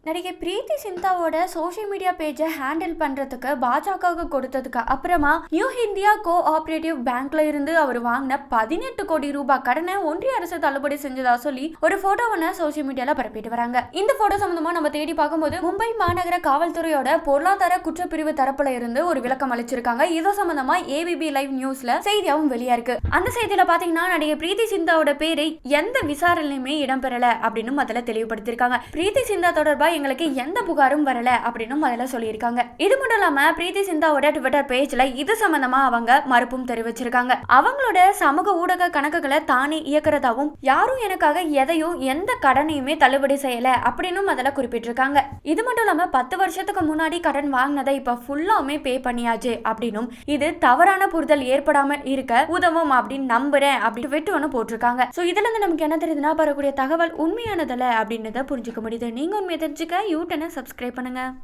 நடிகை பிரீத்தி சிந்தாவோட social media பேஜை handle பண்றதுக்கு பாஜக கொடுத்ததுக்கு அப்புறமா நியூ இந்தியா கோ ஆபரேட்டிவ் பேங்க்ல இருந்து அவர் வாங்கின 18 கோடி ரூபாய் கடனை ஒன்றிய அரசு தள்ளுபடி செஞ்சதா சொல்லி ஒரு போட்டோவை சோஷியல் மீடியால பரப்பிட்டு வராங்க. இந்த போட்டோ சம்பந்தமா நம்ம தேடி பார்க்கும்போது மும்பை மாநகர காவல்துறையோட பொருளாதார குற்றப்பிரிவு தரப்புல இருந்து ஒரு விளக்கம் அளிச்சிருக்காங்க. இது சம்பந்தமா ஏபிபி லைவ் நியூஸ்ல செய்தியாவும் வெளியா இருக்கு. அந்த செய்தியில பாத்தீங்கன்னா நடிகை பிரீத்தி சிந்தாவோட பேரு எந்த விசாரணையுமே இடம்பெறல அப்படின்னு முதல்ல தெளிவுபடுத்திருக்காங்க. பிரீத்தி சிந்தா தொடர்பா எங்களுக்கு எந்த புகாரும் வரல அப்படின்னு முதல்ல சொல்லியிருக்காங்க. இது மட்டும் இல்லாம பிரீத்தி சிந்தாவோட ட்விட்டர் பேஜ்ல இது சம்பந்தமா அவங்க மறுப்பும் தெரிவிச்சிருக்காங்க. அவங்களோட சமூக ஊடக கணக்குகளை தானே இயக்குறதாவும் யாரும் எனக்காக எதையும் எந்த கடனையுமே தள்ளுபடி செய்யல அப்படின்னு முதல்ல குறிப்பிட்டிருக்காங்க. இது மட்டும் இல்லாம 10 வருஷத்துக்கு முன்னாடி கடன் வாங்கினதை இப்ப ஃபுல்லாமே பே பண்ணியாச்சு அப்படின்னும் இது தவறான புரிதல் ஏற்படாம இருக்க உதவும் அப்படின்னு நம்புறேன் அப்படின்னு வெட்டுவனு போட்டிருக்காங்க. சோ இதுல இருந்து நமக்கு என்ன தெரியுதுன்னா வரக்கூடிய தகவல் உண்மையானதல்ல அப்படின்றத புரிஞ்சுக்க முடியுது. நீங்க உண்மையை தெரிஞ்சுக்க யூடியூனை சப்ஸ்கிரைப் பண்ணுங்க.